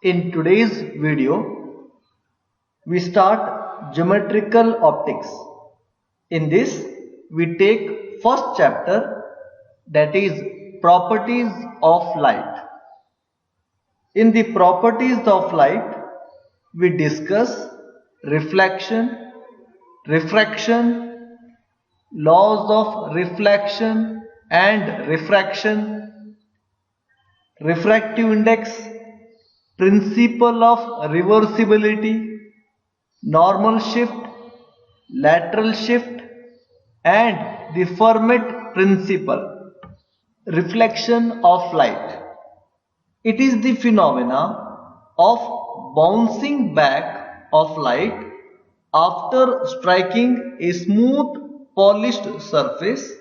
In today's video, we start geometrical optics. In this, we take first chapter, that is properties of light. In the properties of light, we discuss reflection, refraction, laws of reflection and refraction, refractive index, principle of reversibility, normal shift, lateral shift, and the Fermat principle. Reflection of light. It is the phenomena of bouncing back of light after striking a smooth polished surface.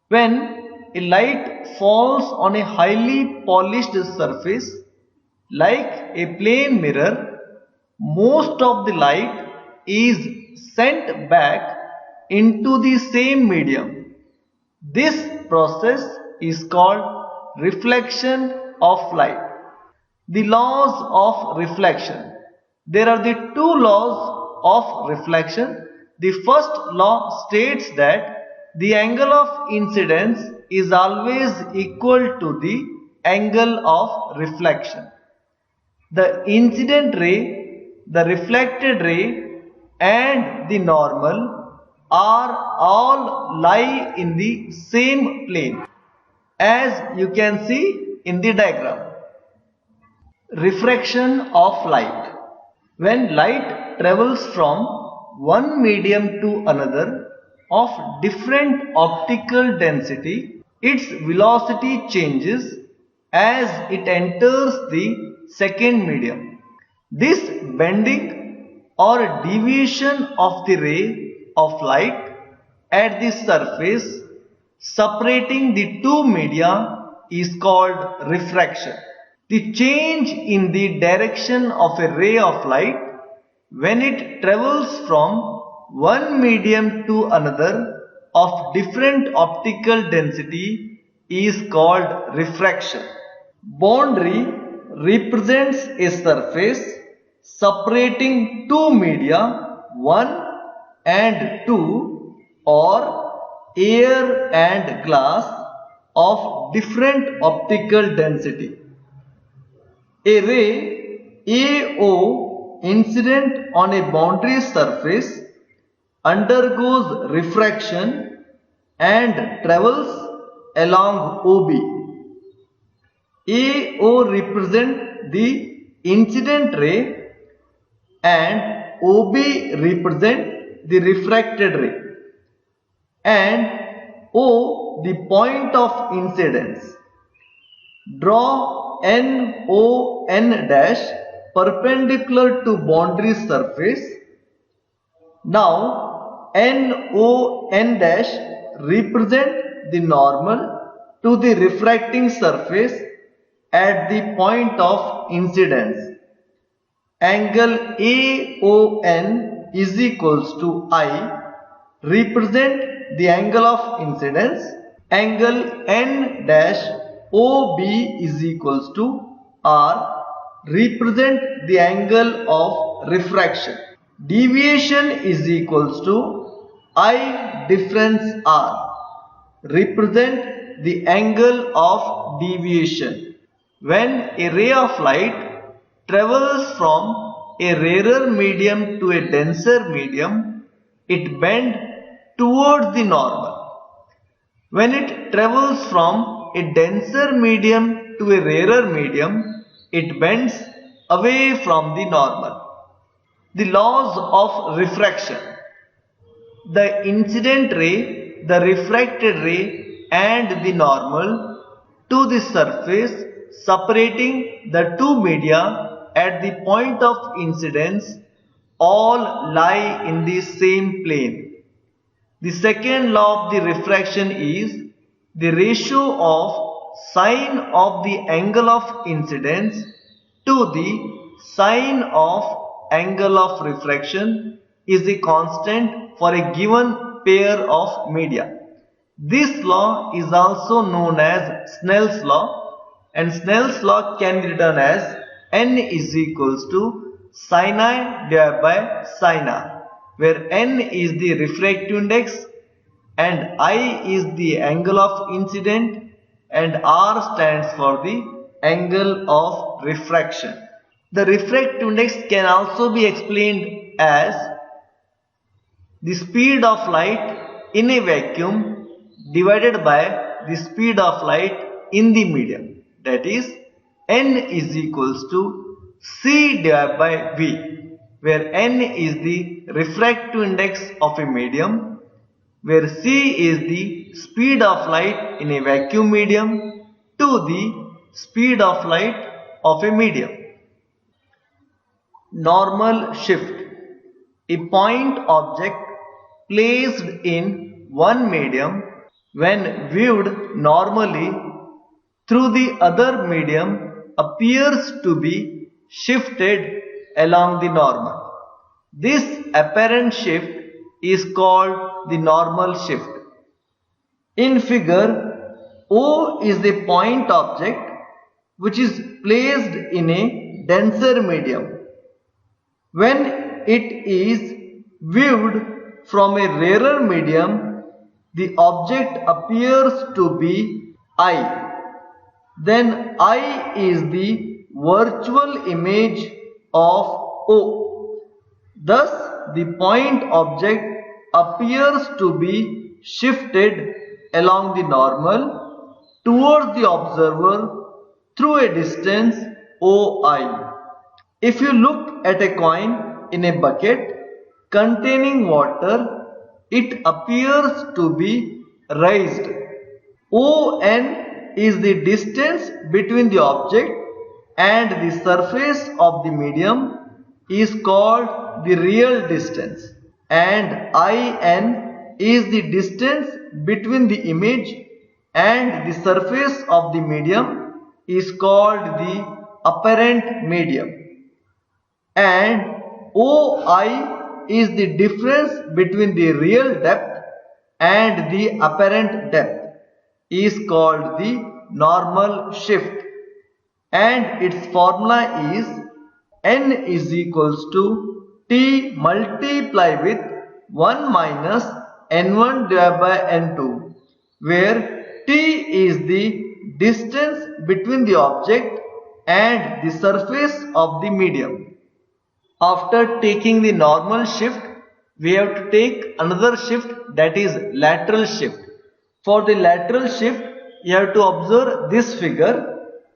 When a light falls on a highly polished surface like a plane mirror, most of the light is sent back into the same medium. This process is called reflection of light. The laws of reflection. There are the two laws of reflection. The first law states that the angle of incidence is always equal to the angle of reflection. The incident ray, the reflected ray, and the normal are all lie in the same plane, as you can see in the diagram. Refraction of light. When light travels from one medium to another of different optical density, its velocity changes as it enters the second medium. This bending or deviation of the ray of light at the surface separating the two media is called refraction. The change in the direction of a ray of light when it travels from one medium to another of different optical density is called refraction. Boundary represents a surface separating two media 1 and 2 or air and glass of different optical density. A ray AO incident on a boundary surface undergoes refraction and travels along OB. AO represents the incident ray and OB represents the refracted ray, and O the point of incidence. Draw NON dash perpendicular to boundary surface. Now NON dash represent the normal to the refracting surface at the point of incidence. Angle AON is equals to I represent the angle of incidence. Angle N dash OB is equals to R represent the angle of refraction. Deviation is equals to I difference R represent the angle of deviation. When a ray of light travels from a rarer medium to a denser medium, it bends towards the normal. When it travels from a denser medium to a rarer medium, it bends away from the normal. The laws of refraction. The incident ray, the refracted ray, and the normal to the surface separating the two media at the point of incidence all lie in the same plane. The second law of the refraction is the ratio of sine of the angle of incidence to the sine of angle of refraction is a constant for a given pair of media. This law is also known as Snell's law, and Snell's law can be written as n is equals to sin I divided by sin r, where n is the refractive index and I is the angle of incident and r stands for the angle of refraction. The refractive index can also be explained as the speed of light in a vacuum divided by the speed of light in the medium, that is n is equals to c divided by v, where n is the refractive index of a medium, where c is the speed of light in a vacuum medium to the speed of light of a medium. Normal shift. A point object placed in one medium when viewed normally through the other medium appears to be shifted along the normal. This apparent shift is called the normal shift. In figure, O is the point object which is placed in a denser medium. When it is viewed from a rarer medium, the object appears to be I. Then I is the virtual image of O. Thus, the point object appears to be shifted along the normal towards the observer through a distance OI. If you look at a coin in a bucket containing water, it appears to be raised. ON is the distance between the object and the surface of the medium is called the real distance, and IN is the distance between the image and the surface of the medium is called the apparent medium, and OI is the difference between the real depth and the apparent depth is called the normal shift, and its formula is n is equals to t multiply with 1 minus n1 divided by n2, where t is the distance between the object and the surface of the medium. After taking the normal shift, we have to take another shift, that is lateral shift. For the lateral shift, you have to observe this figure.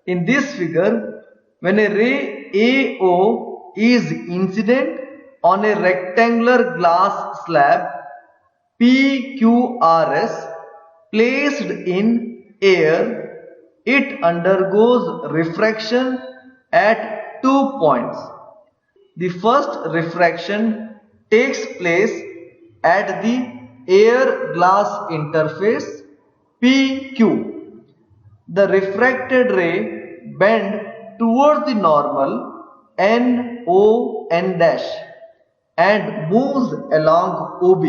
In this figure, when a ray AO is incident on a rectangular glass slab PQRS placed in air, it undergoes refraction at 2 points. The first refraction takes place at the air glass interface PQ. The refracted ray bends towards the normal NON dash and moves along OB.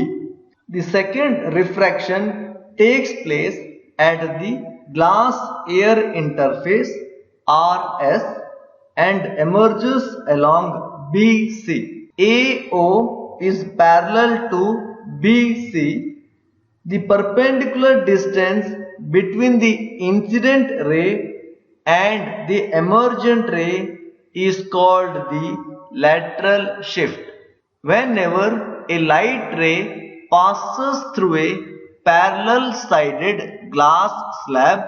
The second refraction takes place at the glass air interface RS and emerges along BC. AO is parallel to BC. The perpendicular distance between the incident ray and the emergent ray is called the lateral shift. Whenever a light ray passes through a parallel sided glass slab,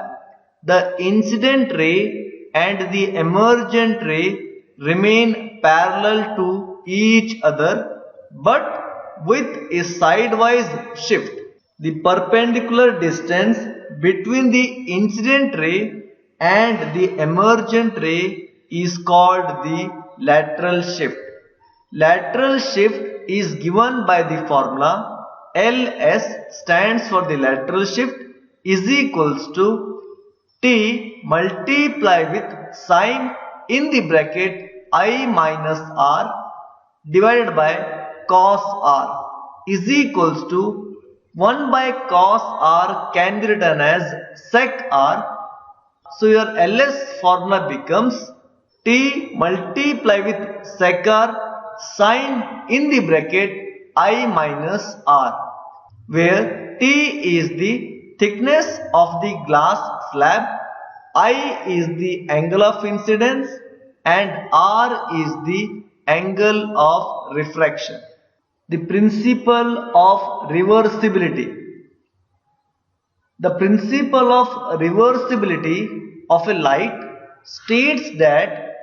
the incident ray and the emergent ray remain parallel to each other but with a sidewise shift. The perpendicular distance between the incident ray and the emergent ray is called the lateral shift. Lateral shift is given by the formula LS stands for the lateral shift is equals to T multiply with sine in the bracket I minus R divided by cos R is equals to 1 by cos R can be written as sec R. So your LS formula becomes t multiply with sec r sine in the bracket I minus r, where t is the thickness of the glass slab, I is the angle of incidence, and r is the angle of refraction. The principle of reversibility. The principle of reversibility of a light states that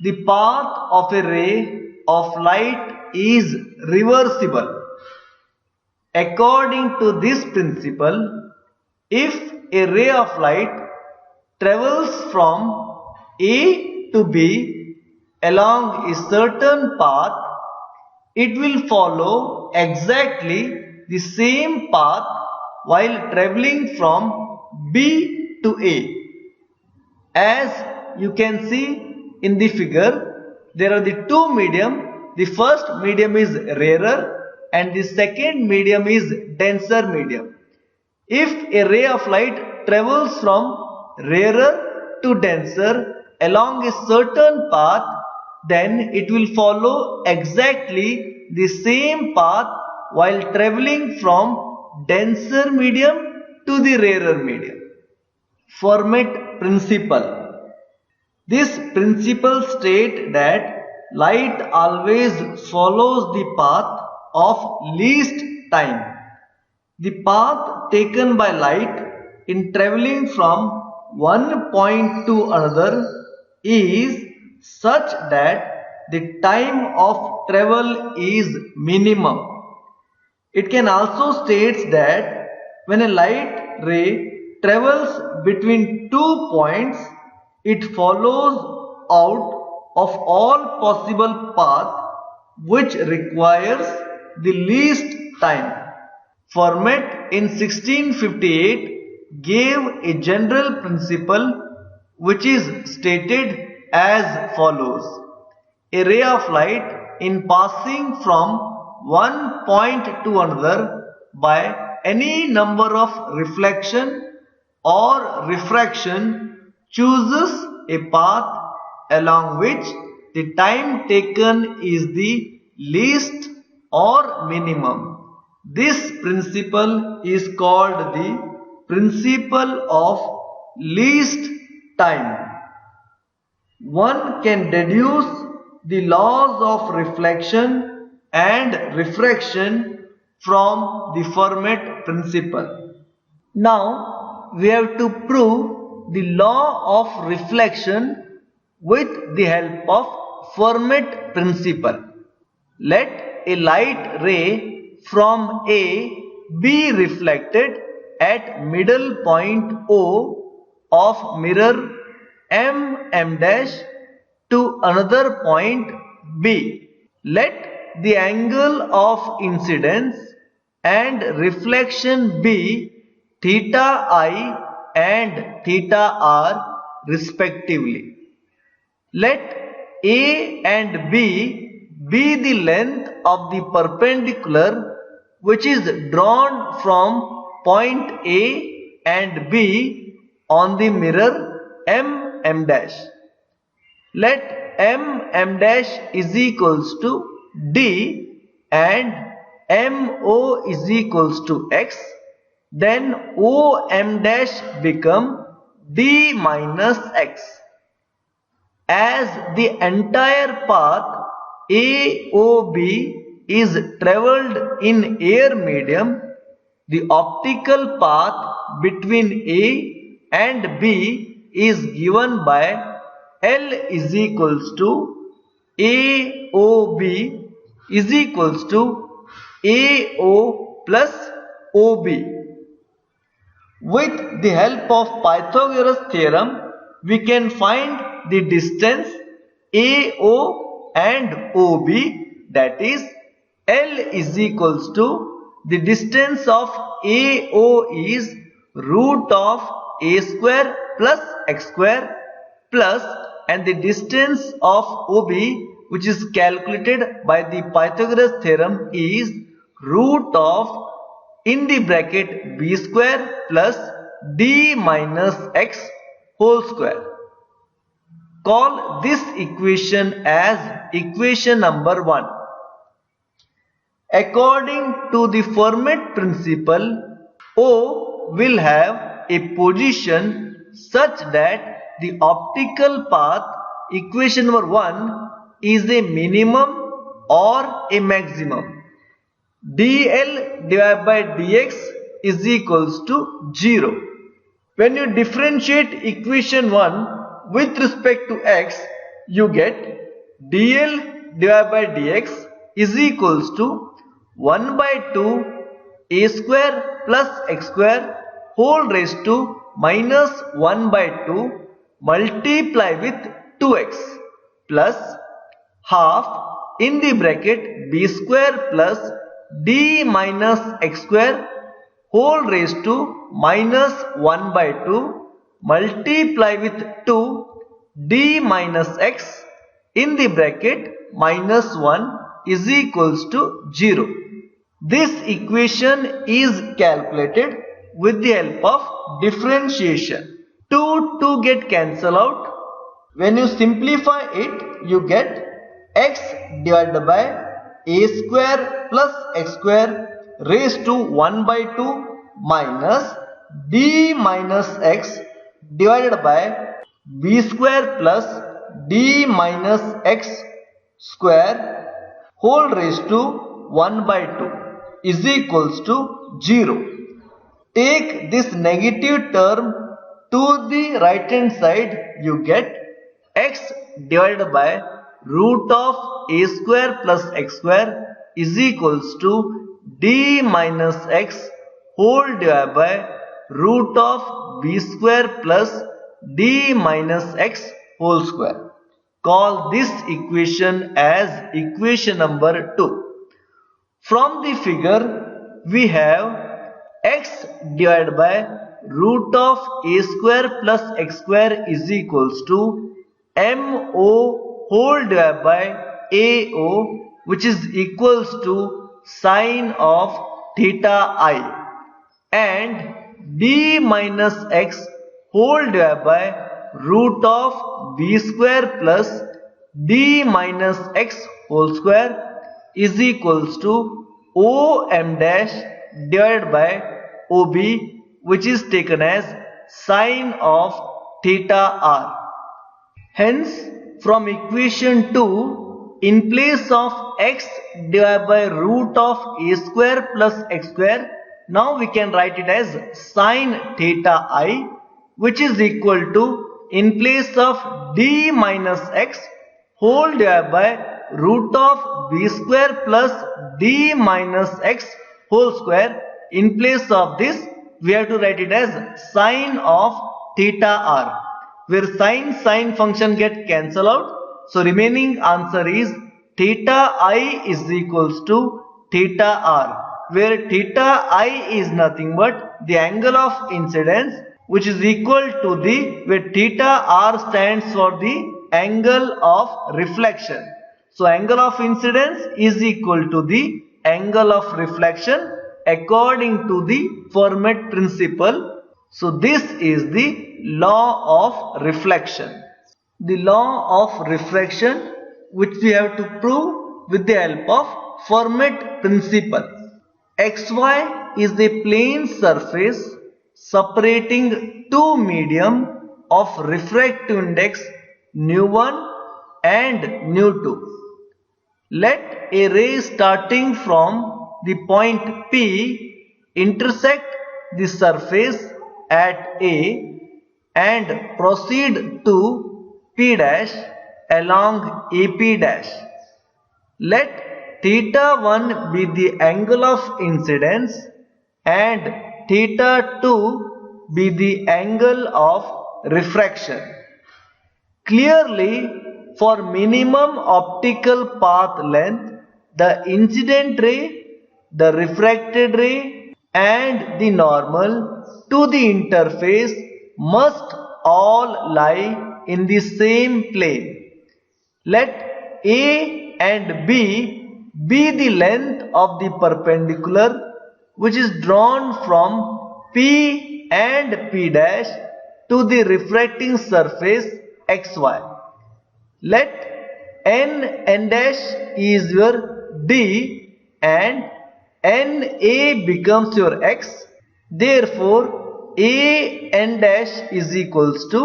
the path of a ray of light is reversible. According to this principle, if a ray of light travels from A to B along a certain path, it will follow exactly the same path while traveling from B to A. As you can see in the figure, there are the two medium. The first medium is rarer and the second medium is denser medium. If a ray of light travels from rarer to denser along a certain path, then it will follow exactly the same path while traveling from denser medium to the rarer medium. Fermat principle. This principle states that light always follows the path of least time. The path taken by light in traveling from one point to another is such that the time of travel is minimum. It can also state that when a light ray travels between 2 points, it follows out of all possible paths which requires the least time. Fermat in 1658 gave a general principle which is stated as follows. A ray of light in passing from one point to another by any number of reflection or refraction chooses a path along which the time taken is the least or minimum. This principle is called the principle of least time. One can deduce the laws of reflection and refraction from the Fermat principle. Now we have to prove the law of reflection with the help of Fermat principle. Let a light ray from A be reflected at middle point O of mirror M dash to another point B. Let the angle of incidence and reflection be theta I and theta R respectively. Let A and B be the length of the perpendicular which is drawn from point A and B on the mirror M dash. Let M dash is equals to D and MO is equals to X. Then OM dash become D minus X. As the entire path AOB is travelled in air medium, the optical path between A and B is given by L is equals to AOB is equals to AO plus OB. With the help of Pythagoras theorem, we can find the distance AO and OB, that is L is equals to the distance of AO is root of A square plus X square plus, and the distance of OB which is calculated by the Pythagoras theorem is root of in the bracket B square plus D minus X whole square. Call this equation as equation number 1. According to the Fermat principle, O will have a position such that the optical path equation number 1 is a minimum or a maximum. dl divided by dx is equals to 0. When you differentiate equation 1 with respect to x, you get dl divided by dx is equals to 1 by 2 a square plus x square whole raised to minus 1 by 2 multiply with 2x plus half in the bracket b square plus d minus x square whole raised to minus 1 by 2 multiply with 2 d minus x in the bracket minus 1 is equals to 0. This equation is calculated with the help of differentiation. 2 get cancelled out. When you simplify it, you get x divided by a square plus x square raised to 1 by 2 minus d minus x divided by b square plus d minus x square whole raised to 1 by 2 is equals to 0. Take this negative term to the right hand side, you get x divided by root of a square plus x square is equals to d minus x whole divided by root of b square plus d minus x whole square. Call this equation as equation number 2. From the figure, we have x divided by root of a square plus x square is equals to mo whole divided by ao, which is equals to sine of theta I, and d minus x whole divided by root of b square plus d minus x whole square is equals to om dash divided by ob, which is taken as sine of theta r. Hence, from equation 2, in place of x divided by root of a square plus x square, now we can write it as sine theta I, which is equal to, in place of d minus x whole divided by root of b square plus d minus x whole square, in place of this we have to write it as sine of theta r, where sine function get cancelled out. So remaining answer is theta I is equals to theta r, where theta I is nothing but the angle of incidence, which is equal to the, where theta r stands for the angle of reflection. So angle of incidence is equal to the angle of reflection according to the Fermat principle. So this is the law of reflection. The law of refraction, which we have to prove with the help of Fermat principle. xy is the plane surface separating two medium of refractive index nu1 and nu2. Let a ray starting from the point P intersect the surface at A and proceed to P dash along AP dash. Let theta 1 be the angle of incidence and theta 2 be the angle of refraction. Clearly, for minimum optical path length, the incident ray, the refracted ray and the normal to the interface must all lie in the same plane. Let A and B be the length of the perpendicular which is drawn from P and P dash to the refracting surface xy. Let n dash is your d and na becomes your x. Therefore, a n dash is equals to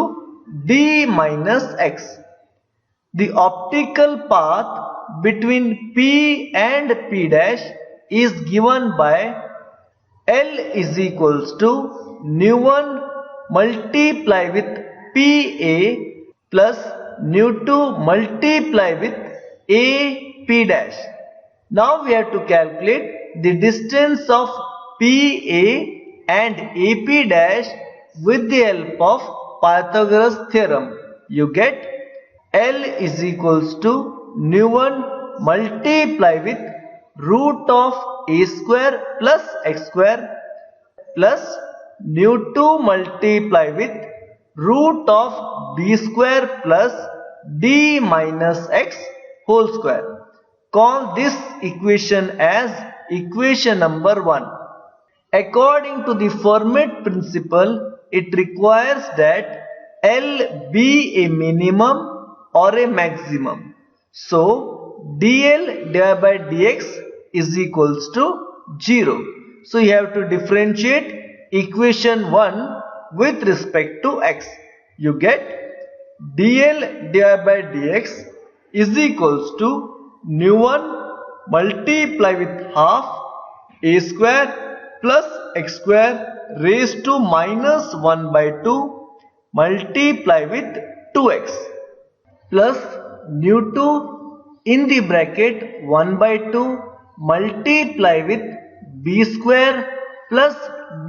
d minus x. The optical path between P and P dash is given by L is equals to nu1 multiply with PA plus nu2 multiply with AP dash. Now we have to calculate the distance of PA and AP dash with the help of Pythagoras theorem. You get L is equals to nu1 multiply with root of a square plus x square plus nu2 multiply with root of b square plus d minus x whole square. Call this equation as equation number 1. According to the Fermat principle, it requires that L be a minimum or a maximum. So, dl divided by dx is equals to 0. So, you have to differentiate equation 1 with respect to x. You get dl divided by dx is equals to nu1 multiply with half a square plus x square raised to minus 1 by 2 multiply with 2x plus nu2 in the bracket 1 by 2 multiply with b square plus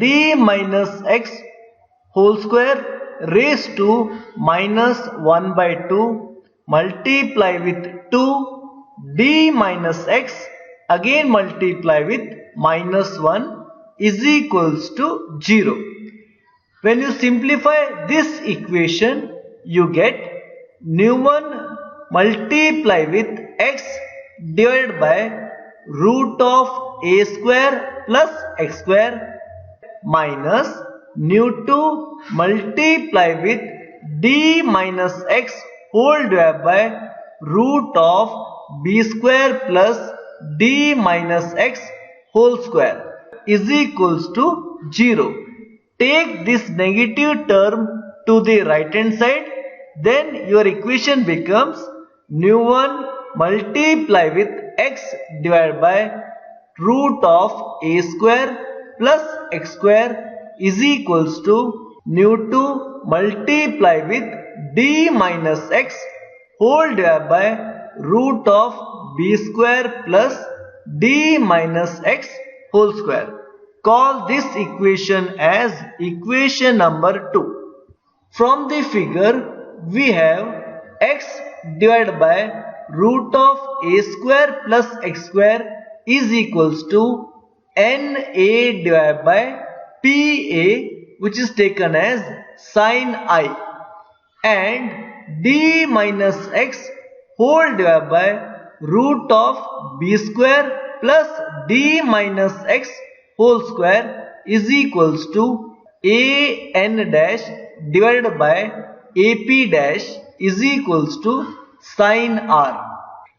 d minus x whole square raised to minus 1 by 2 multiply with 2 d minus x again multiply with minus 1 is equals to 0. When you simplify this equation, you get nu1 multiply with x divided by root of a square plus x square minus nu2 multiply with d minus x whole divided by root of b square plus d minus x whole square is equals to 0. Take this negative term to the right hand side, then your equation becomes nu1 multiply with x divided by root of a square plus x square is equals to nu2 multiply with d minus x whole divided by root of b square plus d minus x whole square. Call this equation as equation number 2. From the figure, we have x divided by root of a square plus x square is equals to na divided by pa, which is taken as sin I, and d minus x whole divided by root of b square plus d minus x whole square is equals to a n dash divided by ap dash is equals to sin r.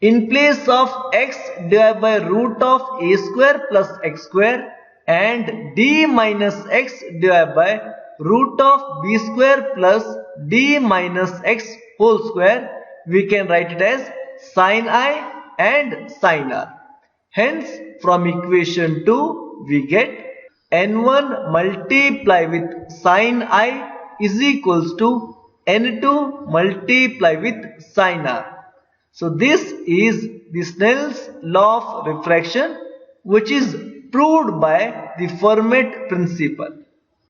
In place of x divided by root of a square plus x square and d minus x divided by root of b square plus d minus x whole square, we can write it as sin I and sin r. Hence, from equation 2, we get n1 multiply with sin I is equals to n2 multiply with sin r. So, this is the Snell's law of refraction, which is proved by the Fermat principle.